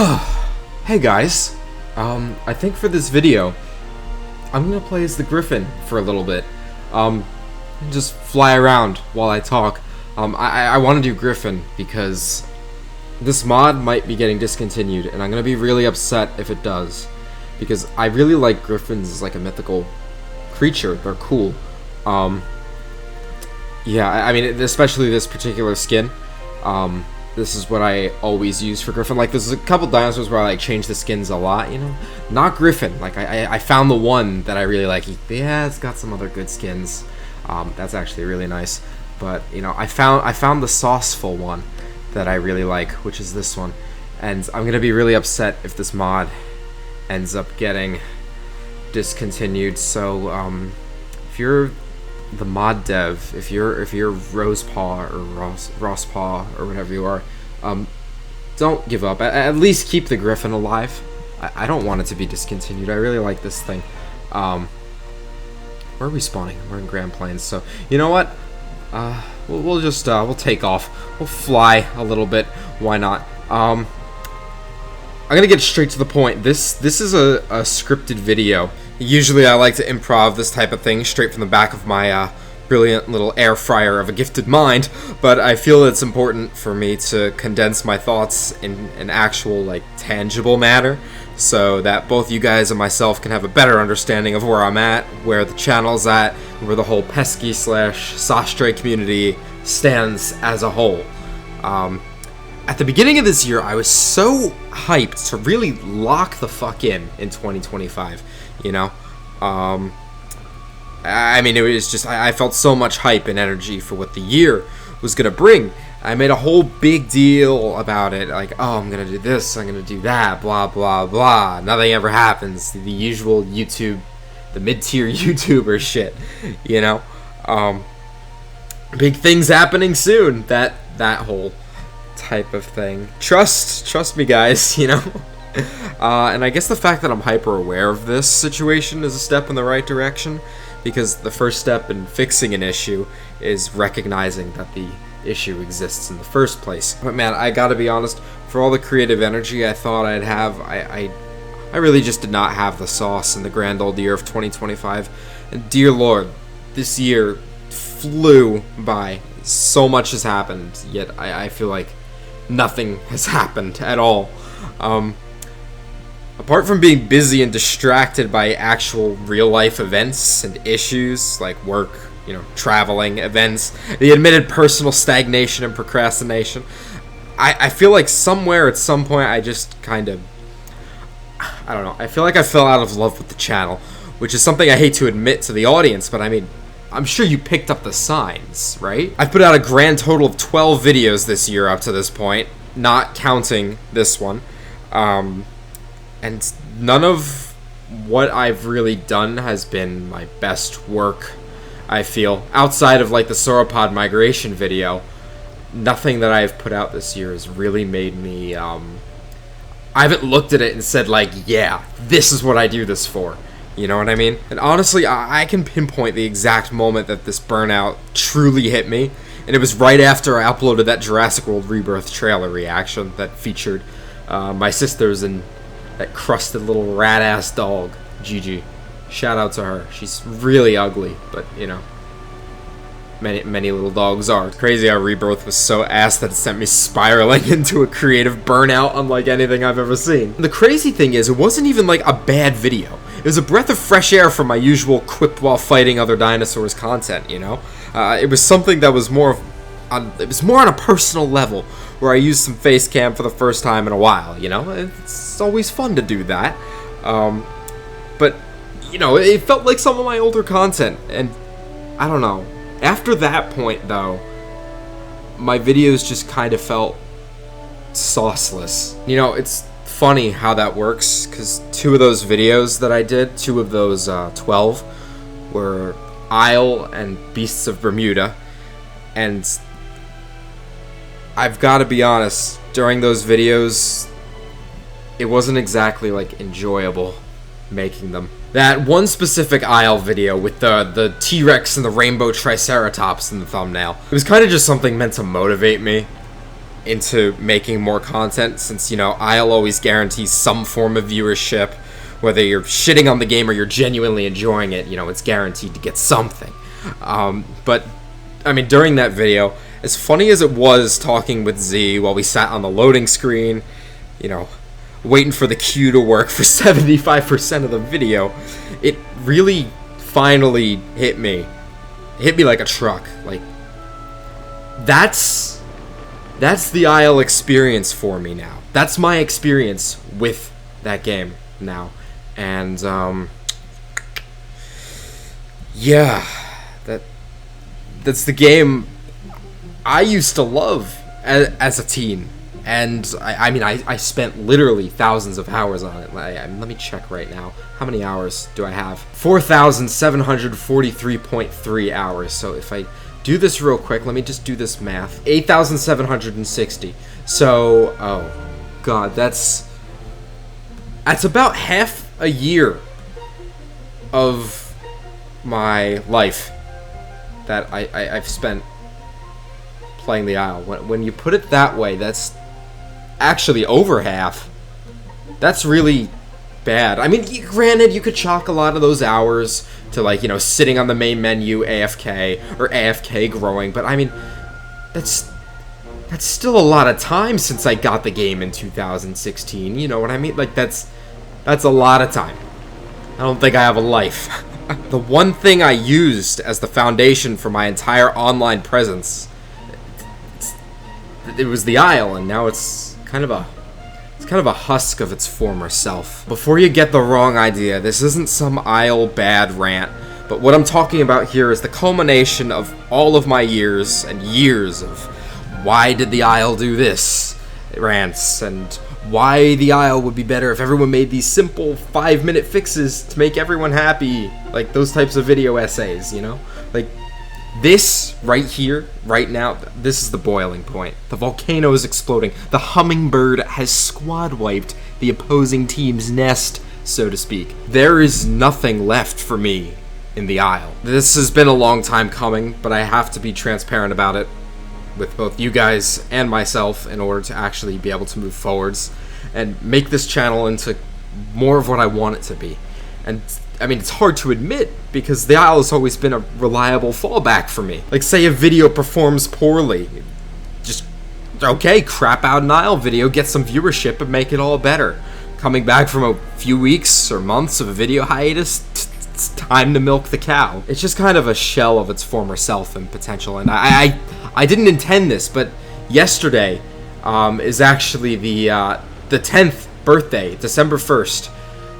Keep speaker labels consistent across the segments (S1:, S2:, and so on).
S1: Hey guys, I think for this video, I'm gonna play as the Griffin for a little bit, and just fly around while I talk. I want to do Griffin because this mod might be getting discontinued, and I'm gonna be really upset if it does, because I really like Griffins as like a mythical creature. They're cool. Yeah, I mean, especially this particular skin. This is what I always use for Griffin. Like, there's a couple dinosaurs where I like change the skins a lot, you know? Not Griffin. Like, I found the one that I really like. Yeah, it's got some other good skins. That's actually really nice. But, you know, I found the sauceful one that I really like, which is this one. And I'm gonna be really upset if this mod ends up getting discontinued. So, if you're the mod dev, if you're Rosepaw or Rosspaw or whatever you are, don't give up. At least keep the Griffin alive. I don't want it to be discontinued. I really like this thing. Where are we spawning? We're in Grand Plains, so you know what? We'll just we'll take off. We'll fly a little bit. Why not? I'm gonna get straight to the point. This is a scripted video. Usually I like to improv this type of thing straight from the back of my brilliant little air fryer of a gifted mind, but I feel it's important for me to condense my thoughts in an actual, like, tangible matter, so that both you guys and myself can have a better understanding of where I'm at, where the channel's at, where the whole Pesky / Sastre community stands as a whole. At the beginning of this year, I was so hyped to really lock the fuck in 2025, you know? I mean, it was just, I felt so much hype and energy for what the year was gonna bring. I made a whole big deal about it, like, oh, I'm gonna do this, I'm gonna do that, blah, blah, blah. Nothing ever happens. The usual YouTube, the mid-tier YouTuber shit, you know? Big things happening soon, that whole type of thing. Trust me, guys, you know? And I guess the fact that I'm hyper aware of this situation is a step in the right direction, because the first step in fixing an issue is recognizing that the issue exists in the first place. But man, I gotta be honest, for all the creative energy I thought I'd have, I really just did not have the sauce in the grand old year of 2025. And dear Lord, this year flew by. So much has happened, yet I feel like nothing has happened at all. Apart from being busy and distracted by actual real-life events and issues, like work, you know, traveling, events, the admitted personal stagnation and procrastination, I feel like somewhere at some point I just kind of, I don't know, I feel like I fell out of love with the channel, which is something I hate to admit to the audience, but I mean, I'm sure you picked up the signs, right? I've put out a grand total of 12 videos this year up to this point, not counting this one. And none of what I've really done has been my best work, I feel. Outside of, like, the sauropod migration video, nothing that I've put out this year has really made me, I haven't looked at it and said, like, yeah, this is what I do this for. You know what I mean? And honestly, I can pinpoint the exact moment that this burnout truly hit me, and it was right after I uploaded that Jurassic World Rebirth trailer reaction that featured my sisters and that crusted little rat-ass dog, Gigi. Shout out to her. She's really ugly, but, you know, many little dogs are. It's crazy how Rebirth was so ass that it sent me spiraling into a creative burnout unlike anything I've ever seen. The crazy thing is, it wasn't even like a bad video. It was a breath of fresh air from my usual quip while fighting other dinosaurs content, you know? It was something that was more on a personal level, where I used some face cam for the first time in a while, you know? It's always fun to do that. But, you know, it felt like some of my older content, and I don't know. After that point, though, my videos just kind of felt sauceless. You know, it's funny how that works, because 2 of those videos that I did, 2 of those 12, were Isle and Beasts of Bermuda, and I've got to be honest, during those videos, it wasn't exactly, like, enjoyable making them. That one specific Isle video with the T-Rex and the rainbow Triceratops in the thumbnail, it was kind of just something meant to motivate me. into making more content, since, you know, I'll always guarantee some form of viewership. Whether you're shitting on the game or you're genuinely enjoying it, you know, it's guaranteed to get something. But, I mean, during that video, as funny as it was talking with Z while we sat on the loading screen, you know, waiting for the queue to work for 75% of the video, it really finally hit me. It hit me like a truck. Like, that's the Isle experience for me now. That's my experience with that game now. And, yeah, that's the game I used to love as a teen. And, I mean, I spent literally thousands of hours on it. Let me check right now. How many hours do I have? 4,743.3 hours. So if I do this real quick, let me just do this math. 8,760. So, oh, God, that's about half a year of my life that I've spent playing the Isle. When you put it that way, that's actually over half. That's really bad. I mean, granted, you could chalk a lot of those hours to, like, you know, sitting on the main menu AFK or AFK growing, but I mean, that's still a lot of time since I got the game in 2016. You know what I mean? Like, that's a lot of time. I don't think I have a life. The one thing I used as the foundation for my entire online presence, it was the Isle, and now it's kind of a husk of its former self. Before you get the wrong idea, this isn't some Isle bad rant, but what I'm talking about here is the culmination of all of my years and years of why did the Isle do this rants, and why the Isle would be better if everyone made these simple 5-minute fixes to make everyone happy, like those types of video essays, you know? Like, this right here, right now, this is the boiling point. The volcano is exploding. The hummingbird has squad wiped the opposing team's nest, so to speak. There is nothing left for me in the Isle. This has been a long time coming, but I have to be transparent about it with both you guys and myself in order to actually be able to move forwards and make this channel into more of what I want it to be. And I mean, it's hard to admit because the Isle has always been a reliable fallback for me. Like, say a video performs poorly, just, okay, crap out an Isle video, get some viewership and make it all better. Coming back from a few weeks or months of a video hiatus, it's time to milk the cow. It's just kind of a shell of its former self and potential, and I didn't intend this, but yesterday is actually the 10th birthday. December 1st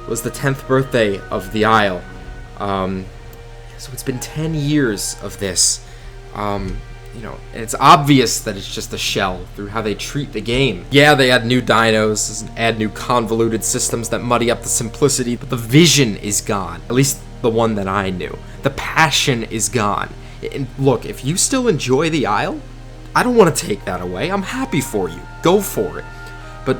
S1: was the 10th birthday of the Isle. So it's been 10 years of this. You know, and it's obvious that it's just a shell through how they treat the game. Yeah, they add new dinos, add new convoluted systems that muddy up the simplicity, but the vision is gone. At least the one that I knew. The passion is gone. And look, if you still enjoy the Isle, I don't want to take that away. I'm happy for you. Go for it. But,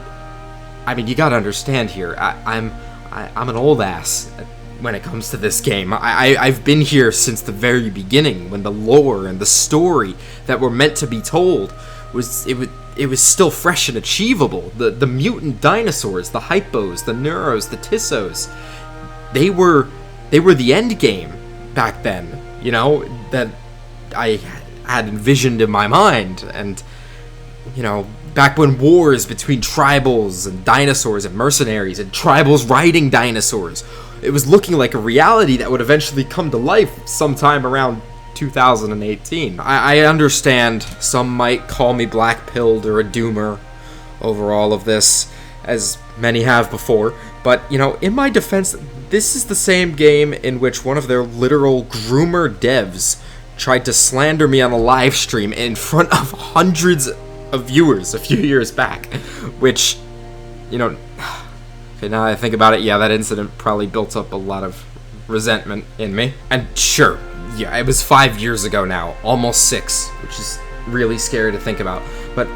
S1: I mean, you gotta understand here, I'm an old ass when it comes to this game. I've been here since the very beginning, when the lore and the story that were meant to be told was still fresh and achievable. The mutant dinosaurs, the hypos, the neuros, the tissos, they were the end game back then, you know, that I had envisioned in my mind. And, you know, back when wars between tribals and dinosaurs and mercenaries and tribals riding dinosaurs, it was looking like a reality that would eventually come to life sometime around 2018. I understand some might call me black-pilled or a doomer over all of this, as many have before, but, you know, in my defense, this is the same game in which one of their literal groomer devs tried to slander me on a live stream in front of hundreds of viewers a few years back, which, you know, okay, now that I think about it, yeah, that incident probably built up a lot of resentment in me. And sure, yeah, it was 5 years ago now, almost 6, which is really scary to think about, but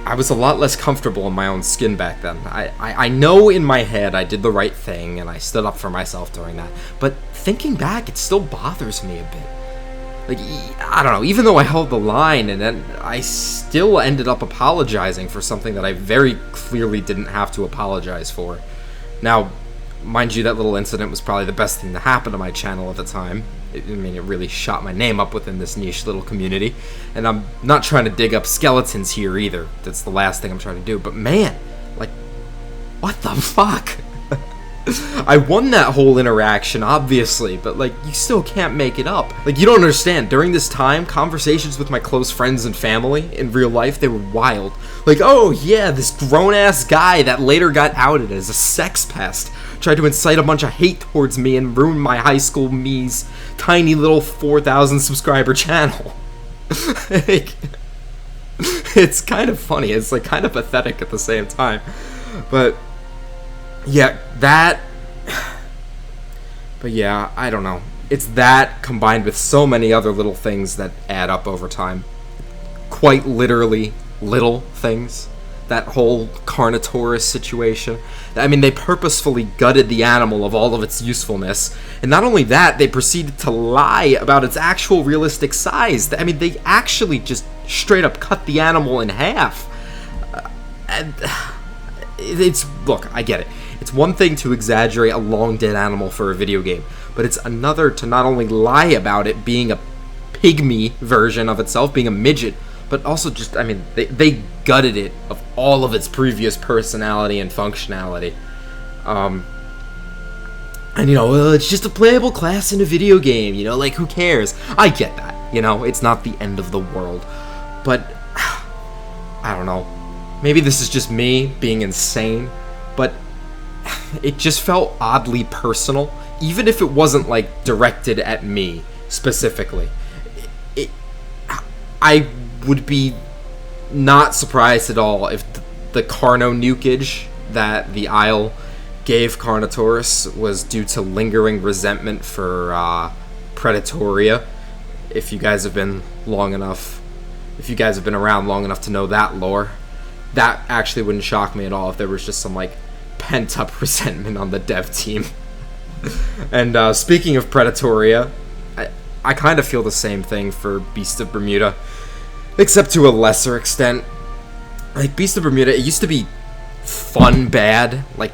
S1: I was a lot less comfortable in my own skin back then. I know in my head I did the right thing and I stood up for myself during that, but thinking back, it still bothers me a bit. Like, I don't know, even though I held the line, and then I still ended up apologizing for something that I very clearly didn't have to apologize for. Now, mind you, that little incident was probably the best thing to happen to my channel at the time. It really shot my name up within this niche little community. And I'm not trying to dig up skeletons here either. That's the last thing I'm trying to do. But man, like, what the fuck? I won that whole interaction, obviously, but, like, you still can't make it up. Like, you don't understand. During this time, conversations with my close friends and family in real life, they were wild. Like, oh, yeah, this grown-ass guy that later got outed as a sex pest tried to incite a bunch of hate towards me and ruin my high school me's tiny little 4,000 subscriber channel. Like, it's kind of funny. It's, like, kind of pathetic at the same time. But yeah, but yeah, I don't know. It's that combined with so many other little things that add up over time. Quite literally, little things. That whole Carnotaurus situation. I mean, they purposefully gutted the animal of all of its usefulness. And not only that, they proceeded to lie about its actual realistic size. I mean, they actually just straight up cut the animal in half. And look, I get it. It's one thing to exaggerate a long dead animal for a video game, but it's another to not only lie about it being a pygmy version of itself, being a midget, but also just, I mean, they gutted it of all of its previous personality and functionality. And, you know, well, it's just a playable class in a video game, you know, like, who cares? I get that, you know, it's not the end of the world, but, I don't know. Maybe this is just me being insane, but it just felt oddly personal, even if it wasn't, like, directed at me specifically. I would be not surprised at all if the Carno nukage that the Isle gave Carnotaurus was due to lingering resentment for Predatoria. If you guys have been around long enough to know that lore, that actually wouldn't shock me at all if there was just some, like, pent-up resentment on the dev team. And speaking of Predatoria, I kind of feel the same thing for Beast of Bermuda, except to a lesser extent. Like, Beast of Bermuda, it used to be fun bad, like,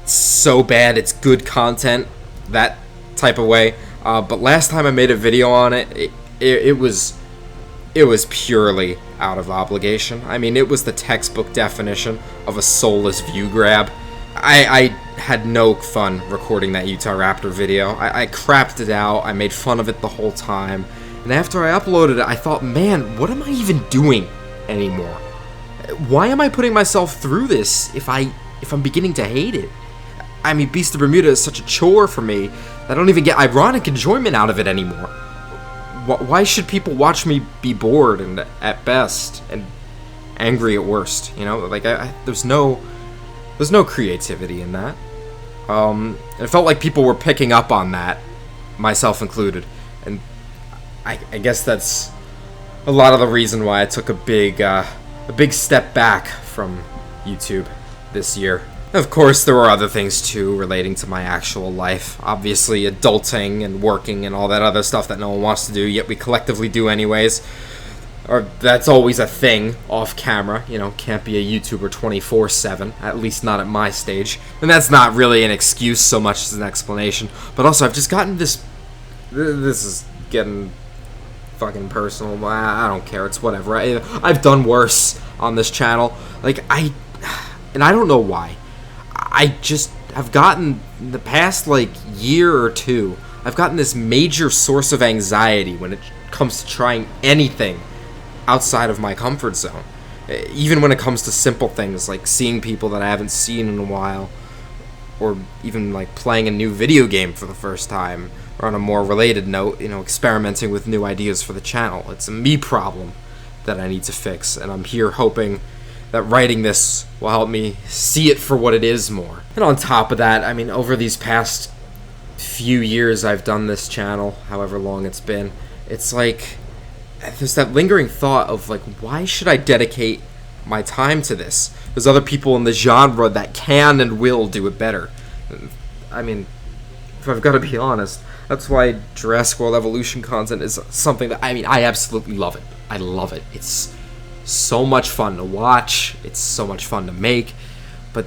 S1: so bad it's good content, that type of way. But last time I made a video on it, it was purely out of obligation. I mean, it was the textbook definition of a soulless view grab. I had no fun recording that Utah Raptor video. I crapped it out, I made fun of it the whole time, and after I uploaded it, I thought, man, what am I even doing anymore? Why am I putting myself through this if I'm beginning to hate it? I mean, Beast of Bermuda is such a chore for me that I don't even get ironic enjoyment out of it anymore. Why should people watch me be bored and at best and angry at worst? You know, like there's no creativity in that. It felt like people were picking up on that, myself included, and I guess that's a lot of the reason why I took a big step back from YouTube this year. Of course, there were other things too relating to my actual life. Obviously, adulting and working and all that other stuff that no one wants to do, yet we collectively do anyways. Or that's always a thing off camera, you know, can't be a YouTuber 24/7, at least not at my stage. And that's not really an excuse so much as an explanation. But also, I've just gotten this is getting fucking personal. I don't care, it's whatever. I've done worse on this channel. Like, and I don't know why. I just have gotten, the past, like, year or two, I've gotten this major source of anxiety when it comes to trying anything outside of my comfort zone. Even when it comes to simple things like seeing people that I haven't seen in a while, or even like playing a new video game for the first time, or on a more related note, you know, experimenting with new ideas for the channel. It's a me problem that I need to fix, and I'm here hoping that writing this will help me see it for what it is more. And on top of that, I mean, over these past few years I've done this channel, however long it's been, it's like there's that lingering thought of, like, why should I dedicate my time to this? There's other people in the genre that can and will do it better. I mean, if I've got to be honest, That's why Jurassic World Evolution content is something that, I mean, I absolutely love it. I love it. It's so much fun to watch. It's so much fun to make. But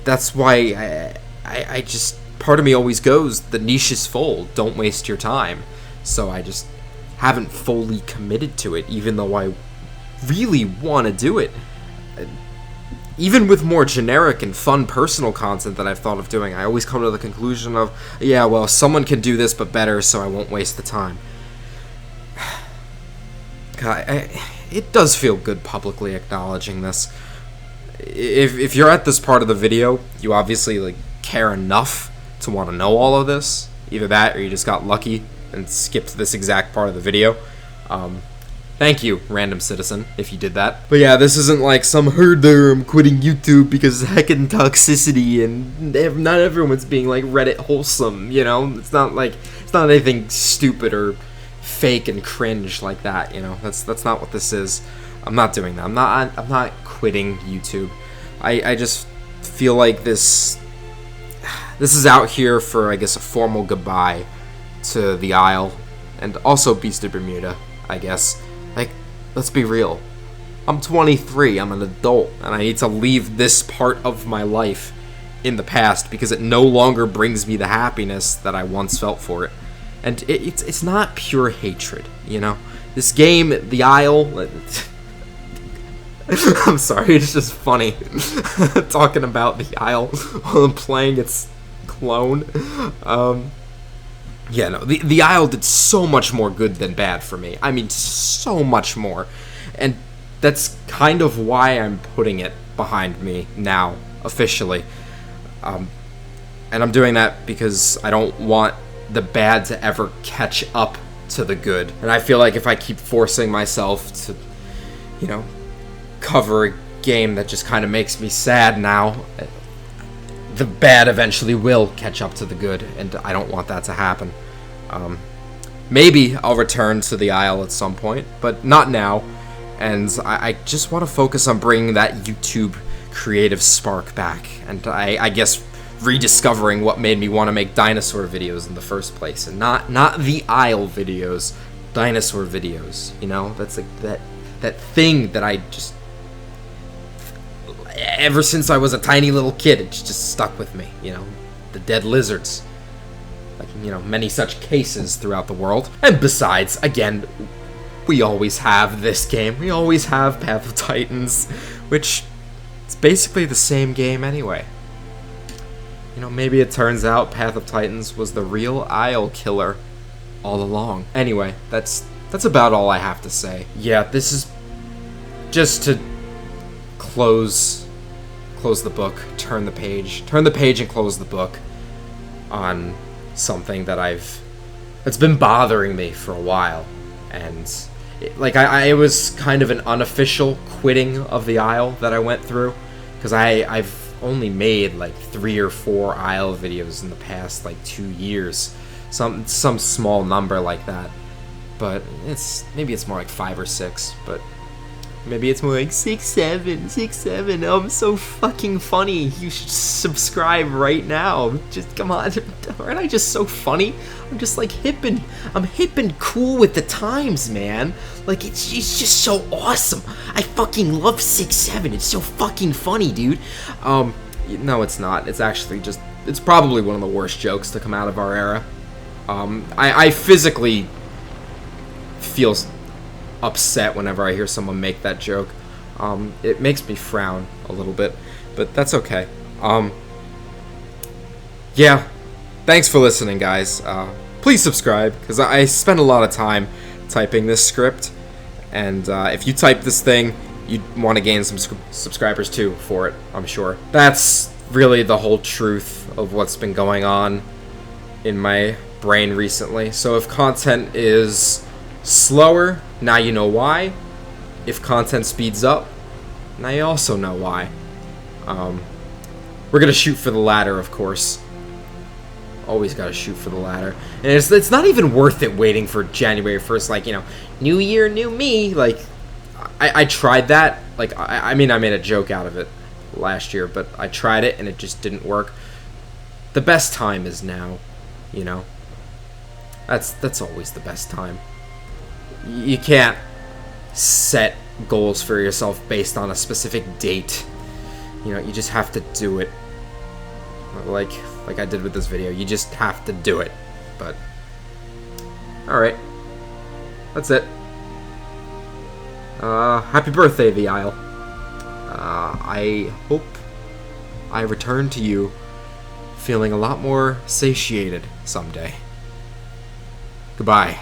S1: that's why I just, part of me always goes, the niche is full. Don't waste your time. So I just haven't fully committed to it, even though I really want to do it. Even with more generic and fun personal content that I've thought of doing, I always come to the conclusion of, yeah, well, someone can do this but better, so I won't waste the time. God, it does feel good publicly acknowledging this. If you're at this part of the video, you obviously like care enough to want to know all of this. Either that, or you just got lucky and skipped this exact part of the video. Thank you, random citizen, if you did that. But yeah, this isn't like some herder, I'm quitting YouTube because of heckin' toxicity and not everyone's being like Reddit wholesome, you know? It's not anything stupid or fake and cringe like that, you know? That's not what this is. I'm not doing that. I'm not quitting YouTube. I just feel like this is out here for, I guess, a formal goodbye to the Isle and also Beast of Bermuda, I guess. Like, let's be real. I'm 23, I'm an adult, and I need to leave this part of my life in the past because it no longer brings me the happiness that I once felt for it. And it's not pure hatred, you know? This game, the Isle... I'm sorry, it's just funny talking about the Isle while I'm playing its clone. Yeah, no, the Isle did so much more good than bad for me. I mean, so much more. And that's kind of why I'm putting it behind me now, officially. And I'm doing that because I don't want the bad to ever catch up to the good. And I feel like if I keep forcing myself to, you know, cover a game that just kind of makes me sad now, the bad eventually will catch up to the good, and I don't want that to happen. Maybe I'll return to the Isle at some point, but not now, and I just want to focus on bringing that YouTube creative spark back, and I guess rediscovering what made me want to make dinosaur videos in the first place, and not the Isle videos, dinosaur videos, you know? That's like that thing that I just... Ever since I was a tiny little kid, it's just stuck with me, you know? The dead lizards. Like, you know, many such cases throughout the world. And besides, again, we always have this game. We always have Path of Titans, which is basically the same game anyway. You know, maybe it turns out Path of Titans was the real Isle killer all along. Anyway, that's about all I have to say. Yeah, this is just to close the book, turn the page and close the book on something that's been bothering me for a while. And it was kind of an unofficial quitting of the Isle that I went through, because I've only made like 3 or 4 Isle videos in the past like 2 years, some small number like that. But maybe it's more like 5 or 6, but maybe it's more like 6, 7. Oh, I'm so fucking funny. You should subscribe right now. Just come on. Aren't I just so funny? I'm just like I'm hip and cool with the times, man. Like, it's just so awesome. I fucking love 6, 7. It's so fucking funny, dude. No, it's not. It's actually just, it's probably one of the worst jokes to come out of our era. I physically feel upset whenever I hear someone make that joke. It makes me frown a little bit, but that's okay. Yeah, thanks for listening, guys. Please subscribe, because I spend a lot of time typing this script, and if you type this thing, you'd want to gain some subscribers too for it, I'm sure. That's really the whole truth of what's been going on in my brain recently. So if content is slower, now you know why. If content speeds up, now you also know why. We're gonna shoot for the latter, of course. Always gotta shoot for the latter. And it's not even worth it waiting for January 1st, like, you know, new year, new me. Like, I tried that. Like, I mean, I made a joke out of it last year, but I tried it and it just didn't work. The best time is now, you know. That's always the best time. You can't set goals for yourself based on a specific date. You know, you just have to do it. Like I did with this video. You just have to do it. But alright. That's it. Happy birthday, the Isle. I hope I return to you feeling a lot more satiated someday. Goodbye.